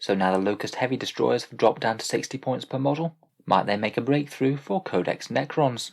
So now the Lokhust heavy destroyers have dropped down to 60 points per model. Might they make a breakthrough for Codex Necrons?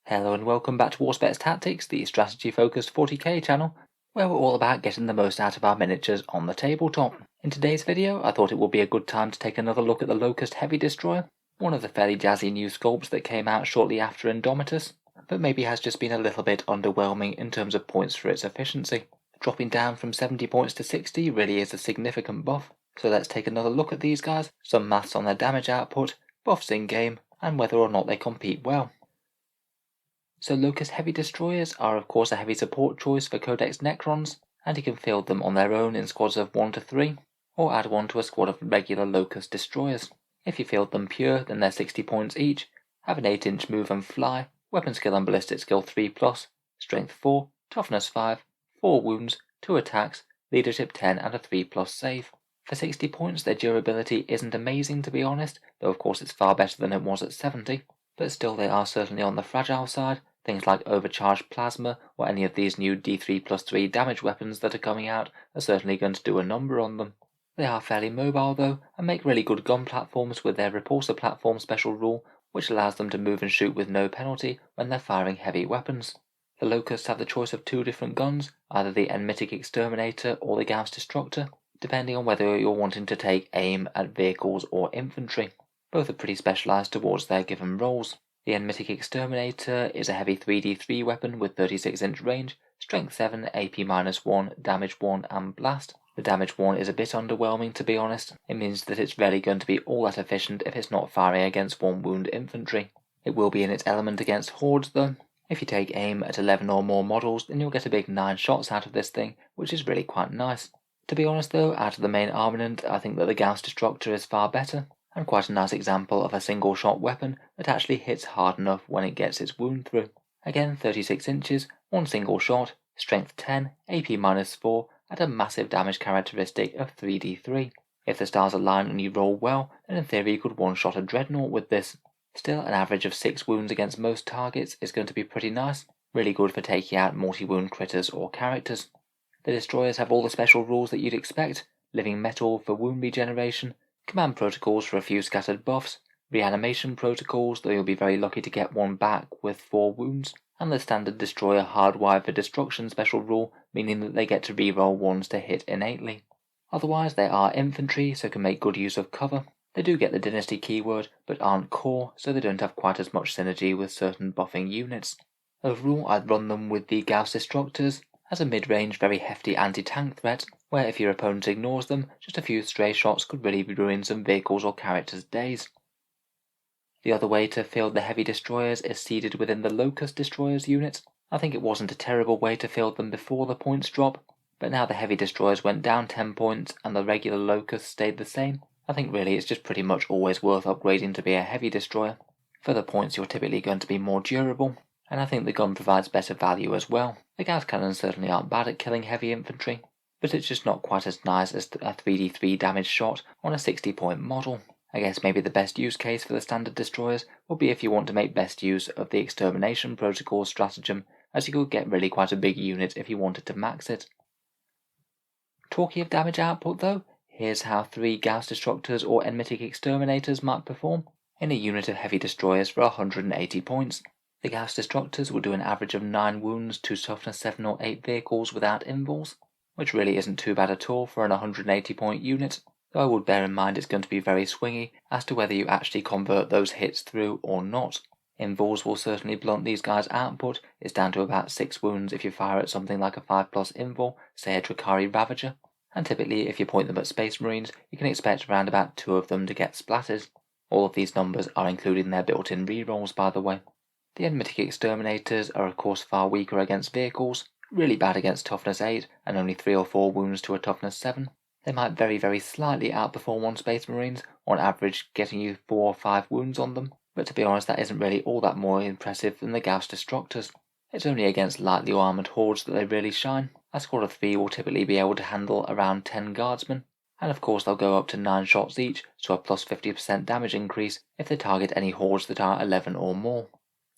Hello and welcome back to Auspex Tactics, the strategy-focused 40k channel, where we're all about getting the most out of our miniatures on the tabletop. In today's video, I thought it would be a good time to take another look at the Lokhust heavy destroyer, one of the fairly jazzy new sculpts that came out shortly after Indomitus, but maybe has just been a little bit underwhelming in terms of points for its efficiency. Dropping down from 70 points to 60 really is a significant buff, so let's take another look at these guys, some maths on their damage output, buffs in game, and whether or not they compete well. So Lokhust heavy destroyers are of course a heavy support choice for Codex Necrons, and you can field them on their own in squads of 1 to 3, or add one to a squad of regular Lokhust destroyers. If you field them pure, then they're 60 points each, have an 8-inch move and fly, weapon skill and ballistic skill 3+, strength 4, toughness 5, 4 wounds, 2 attacks, leadership 10 and a 3+ save. For 60 points their durability isn't amazing to be honest, though of course it's far better than it was at 70, but still they are certainly on the fragile side. Things like overcharged plasma or any of these new D3+3 damage weapons that are coming out are certainly going to do a number on them. They are fairly mobile though, and make really good gun platforms with their repulsor platform special rule, which allows them to move and shoot with no penalty when they're firing heavy weapons. The Locusts have the choice of 2 different guns, either the Enmitic Exterminator or the Gauss Destructor, depending on whether you're wanting to take aim at vehicles or infantry. Both are pretty specialised towards their given roles. The Enmitic Exterminator is a heavy 3d3 weapon with 36-inch range, strength 7, AP-1, damage 1 and blast. The damage 1 is a bit underwhelming to be honest. It means that it's rarely going to be all that efficient if it's not firing against 1 wound infantry. It will be in its element against hordes though. If you take aim at 11 or more models, then you'll get a big 9 shots out of this thing, which is really quite nice. To be honest though, out of the main armament, I think that the Gauss Destructor is far better, and quite a nice example of a single shot weapon that actually hits hard enough when it gets its wound through. Again, 36 inches, 1 single shot, strength 10, AP-4, at a massive damage characteristic of 3d3. If the stars align and you roll well, then in theory you could one-shot a Dreadnought with this. Still, an average of 6 wounds against most targets is going to be pretty nice, really good for taking out multi-wound critters or characters. The destroyers have all the special rules that you'd expect: living metal for wound regeneration, command protocols for a few scattered buffs, reanimation protocols, though you'll be very lucky to get one back with 4 wounds, and the standard destroyer hardwired for destruction special rule, meaning that they get to reroll 1s to hit innately. Otherwise they are infantry, so can make good use of cover. They do get the dynasty keyword, but aren't core, so they don't have quite as much synergy with certain buffing units. Overall, I'd run them with the Gauss Destructors as a mid-range, very hefty anti-tank threat, where if your opponent ignores them, just a few stray shots could really ruin some vehicles or characters' days. The other way to field the heavy destroyers is seeded within the Lokhust destroyers unit. I think it wasn't a terrible way to field them before the points drop, but now the heavy destroyers went down 10 points and the regular Lokhust stayed the same. I think really it's just pretty much always worth upgrading to be a heavy destroyer. For the points you're typically going to be more durable, and I think the gun provides better value as well. The Gauss cannons certainly aren't bad at killing heavy infantry, but it's just not quite as nice as a 3d3 damage shot on a 60-point model. I guess maybe the best use case for the standard destroyers will be if you want to make best use of the extermination protocol stratagem, as you could get really quite a big unit if you wanted to max it. Talking of damage output though, here's how 3 Gauss Destructors or Enmitic Exterminators might perform in a unit of heavy destroyers for 180 points. The Gauss Destructors will do an average of 9 wounds to toughness 7 or 8 vehicles without invuls, which really isn't too bad at all for an 180 point unit, though I would bear in mind it's going to be very swingy as to whether you actually convert those hits through or not. Invuls will certainly blunt these guys' output. It's down to about 6 wounds if you fire at something like a 5+ invul, say a Drakari Ravager, and typically if you point them at Space Marines you can expect around about 2 of them to get splattered. All of these numbers are including their built-in rerolls by the way. The Enmitic Exterminators are of course far weaker against vehicles, really bad against toughness 8 and only 3 or 4 wounds to a toughness 7. They might very slightly outperform on Space Marines, on average getting you 4 or 5 wounds on them, but to be honest that isn't really all that more impressive than the Gauss Destructors. It's only against lightly armoured hordes that they really shine. A squad of 3 will typically be able to handle around 10 guardsmen, and of course they'll go up to 9 shots each, so a plus 50% damage increase if they target any hordes that are 11 or more.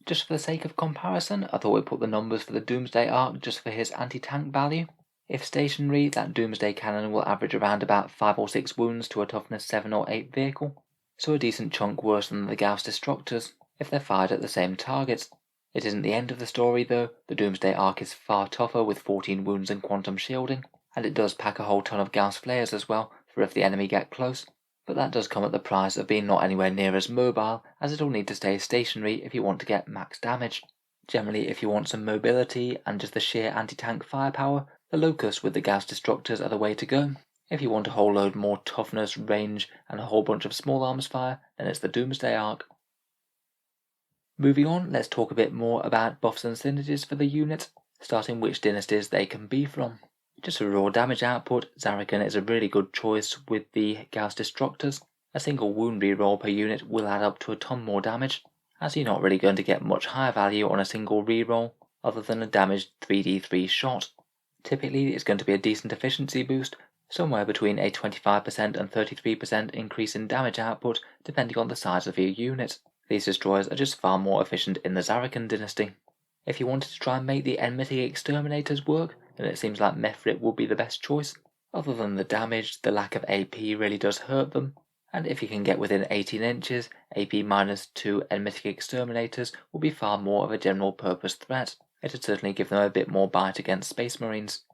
Just for the sake of comparison, I thought we'd put the numbers for the Doomsday Arc just for his anti-tank value. If stationary, that Doomsday Cannon will average around about 5 or 6 wounds to a toughness 7 or 8 vehicle, so a decent chunk worse than the Gauss Destructors, if they're fired at the same targets. It isn't the end of the story though. The Doomsday Arc is far tougher with 14 wounds and quantum shielding, and it does pack a whole ton of Gauss flares as well for if the enemy get close, but that does come at the price of being not anywhere near as mobile, as it'll need to stay stationary if you want to get max damage. Generally, if you want some mobility and just the sheer anti-tank firepower, the Lokhust with the Gauss Destructors are the way to go. If you want a whole load more toughness, range, and a whole bunch of small arms fire, then it's the Doomsday Arc. Moving on, let's talk a bit more about buffs and synergies for the unit, starting which dynasties they can be from. Just for raw damage output, Zarrican is a really good choice with the Gauss Destructors. A single wound reroll per unit will add up to a ton more damage, as you're not really going to get much higher value on a single reroll other than a damaged 3d3 shot. Typically it's going to be a decent efficiency boost, somewhere between a 25% and 33% increase in damage output depending on the size of your unit. These destroyers are just far more efficient in the Zarrican dynasty. If you wanted to try and make the Enmitic Exterminators work, then it seems like Mefrit would be the best choice. Other than the damage, the lack of AP really does hurt them, and if you can get within 18 inches, AP-2 Enmitic Exterminators will be far more of a general purpose threat. It would certainly give them a bit more bite against Space Marines.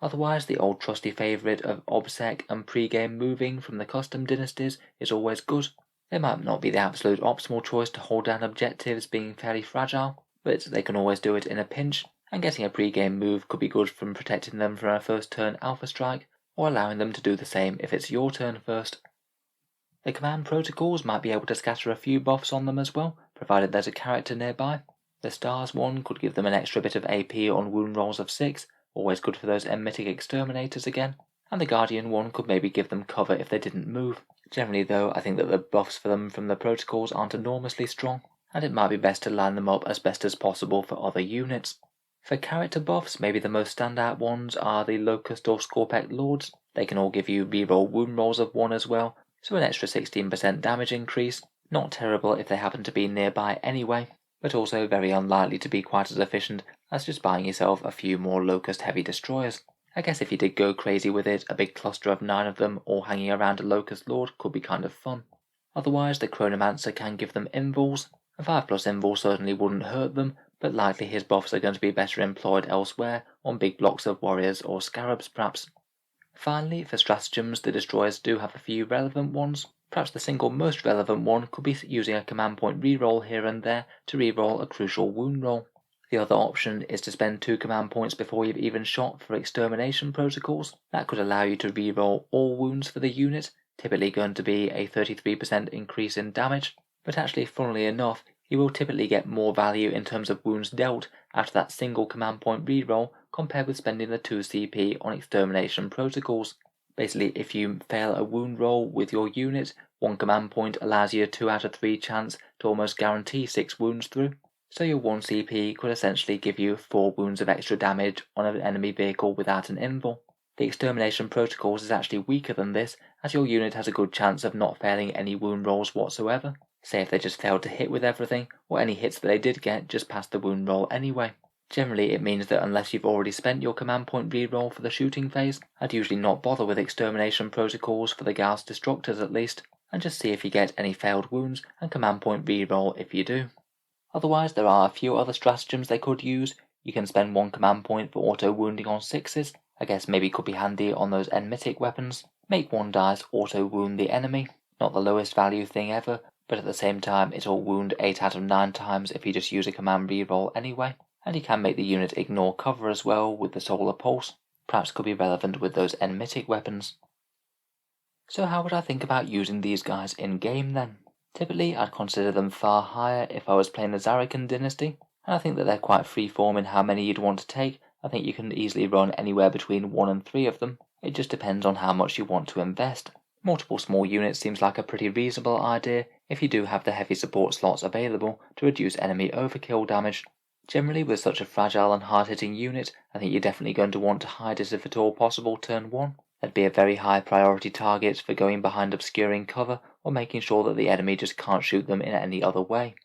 Otherwise, the old trusty favourite of OBSEC and pre-game moving from the custom dynasties is always good. They might not be the absolute optimal choice to hold down objectives being fairly fragile, but they can always do it in a pinch, and getting a pre-game move could be good from protecting them from a first turn alpha strike, or allowing them to do the same if it's your turn first. The command protocols might be able to scatter a few buffs on them as well, provided there's a character nearby. The Stars one could give them an extra bit of AP on wound rolls of 6, always good for those Enmitic Exterminators again, and the Guardian one could maybe give them cover if they didn't move. Generally though, I think that the buffs for them from the protocols aren't enormously strong, and it might be best to line them up as best as possible for other units. For character buffs, maybe the most standout ones are the Lokhust or Scorpec Lords. They can all give you reroll wound rolls of 1 as well, so an extra 16% damage increase. Not terrible if they happen to be nearby anyway, but also very unlikely to be quite as efficient as just buying yourself a few more Lokhust heavy destroyers. I guess if you did go crazy with it, a big cluster of 9 of them all hanging around a Lokhust Lord could be kind of fun. Otherwise, the Chronomancer can give them invuls. A 5+ invul certainly wouldn't hurt them, but likely his buffs are going to be better employed elsewhere, on big blocks of warriors or scarabs perhaps. Finally, for stratagems, the destroyers do have a few relevant ones. Perhaps the single most relevant one could be using a command point reroll here and there to reroll a crucial wound roll. The other option is to spend 2 command points before you've even shot for extermination protocols. That could allow you to reroll all wounds for the unit, typically going to be a 33% increase in damage, but actually funnily enough, you will typically get more value in terms of wounds dealt after that single command point reroll compared with spending the 2 CP on extermination protocols. Basically, if you fail a wound roll with your unit, 1 command point allows you a 2 out of 3 chance to almost guarantee 6 wounds through. So your 1 CP could essentially give you 4 wounds of extra damage on an enemy vehicle without an invul. The extermination protocols is actually weaker than this, as your unit has a good chance of not failing any wound rolls whatsoever. Say if they just failed to hit with everything, or any hits that they did get just passed the wound roll anyway. Generally it means that unless you've already spent your command point reroll for the shooting phase, I'd usually not bother with extermination protocols for the Gauss Destructors at least, and just see if you get any failed wounds and command point reroll if you do. Otherwise, there are a few other stratagems they could use. You can spend 1 command point for auto wounding on 6s. I guess maybe could be handy on those Enmitic weapons. Make 1 dice auto wound the enemy. Not the lowest value thing ever, but at the same time it'll wound 8 out of 9 times if you just use a command reroll anyway. And you can make the unit ignore cover as well with the Solar Pulse. Perhaps could be relevant with those Enmitic weapons. So how would I think about using these guys in game then? Typically, I'd consider them far higher if I was playing the Zarrican dynasty, and I think that they're quite freeform in how many you'd want to take. I think you can easily run anywhere between 1 and 3 of them. It just depends on how much you want to invest. Multiple small units seems like a pretty reasonable idea if you do have the heavy support slots available to reduce enemy overkill damage. Generally, with such a fragile and hard-hitting unit, I think you're definitely going to want to hide it if at all possible turn 1. That'd be a very high priority target for going behind obscuring cover or making sure that the enemy just can't shoot them in any other way.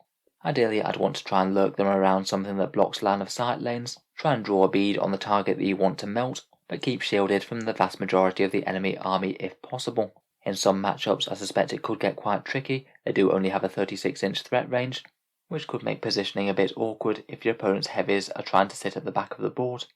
Ideally, I'd want to try and lurk them around something that blocks line of sight lanes, try and draw a bead on the target that you want to melt, but keep shielded from the vast majority of the enemy army if possible. In some matchups I suspect it could get quite tricky. They do only have a 36-inch threat range, which could make positioning a bit awkward if your opponent's heavies are trying to sit at the back of the board.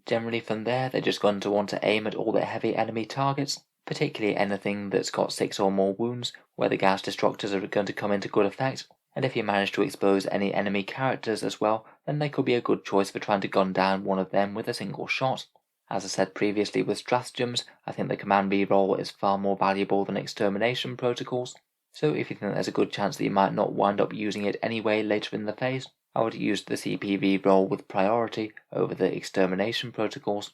Generally from there they're just going to want to aim at all their heavy enemy targets, particularly anything that's got 6 or more wounds, where the Gauss Destructors are going to come into good effect, and if you manage to expose any enemy characters as well, then they could be a good choice for trying to gun down one of them with a single shot. As I said previously with stratagems, I think the command reroll is far more valuable than extermination protocols, so if you think there's a good chance that you might not wind up using it anyway later in the phase, I would use the CP reroll with priority over the extermination protocols.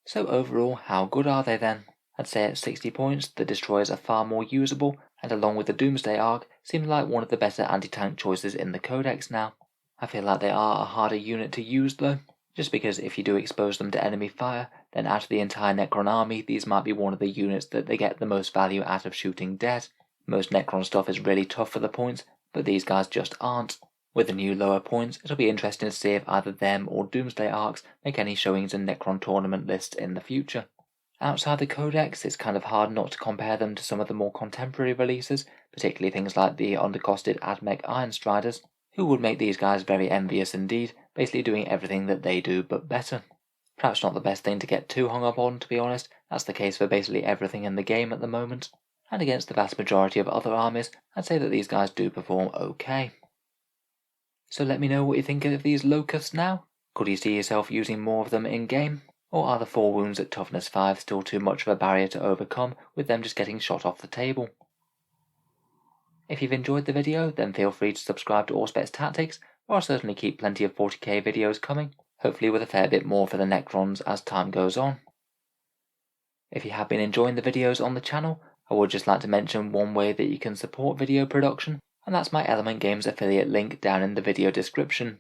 So overall, how good are they then? I'd say at 60 points, the destroyers are far more usable, and along with the Doomsday Arc, seem like one of the better anti-tank choices in the codex now. I feel like they are a harder unit to use though, just because if you do expose them to enemy fire, then out of the entire Necron army, these might be one of the units that they get the most value out of shooting dead. Most Necron stuff is really tough for the points, but these guys just aren't. With the new lower points, it'll be interesting to see if either them or Doomsday Arcs make any showings in Necron tournament lists in the future. Outside the codex, it's kind of hard not to compare them to some of the more contemporary releases, particularly things like the undercosted Admech Iron Striders, who would make these guys very envious indeed, basically doing everything that they do but better. Perhaps not the best thing to get too hung up on, to be honest. That's the case for basically everything in the game at the moment, and against the vast majority of other armies, I'd say that these guys do perform okay. So let me know what you think of these Locusts now. Could you see yourself using more of them in game? Or are the 4 wounds at toughness 5 still too much of a barrier to overcome, with them just getting shot off the table? If you've enjoyed the video, then feel free to subscribe to Auspex Tactics, or I'll certainly keep plenty of 40k videos coming, hopefully with a fair bit more for the Necrons as time goes on. If you have been enjoying the videos on the channel, I would just like to mention one way that you can support video production, and that's my Element Games affiliate link down in the video description.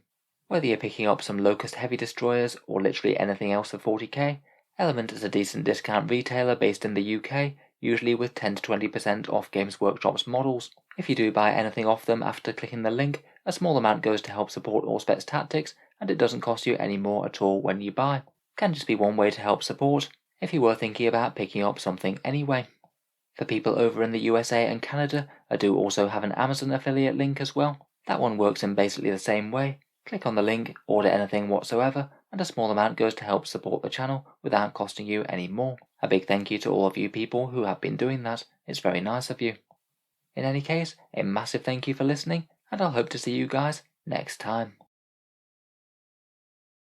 Whether you're picking up some Lokhust heavy destroyers or literally anything else for 40k, Element is a decent discount retailer based in the UK, usually with 10 to 20% off Games Workshop's models. If you do buy anything off them after clicking the link, a small amount goes to help support Auspex Tactics, and it doesn't cost you any more at all when you buy. Can just be one way to help support, if you were thinking about picking up something anyway. For people over in the USA and Canada, I do also have an Amazon affiliate link as well. That one works in basically the same way. Click on the link, order anything whatsoever, and a small amount goes to help support the channel without costing you any more. A big thank you to all of you people who have been doing that. It's very nice of you. In any case, a massive thank you for listening, and I'll hope to see you guys next time.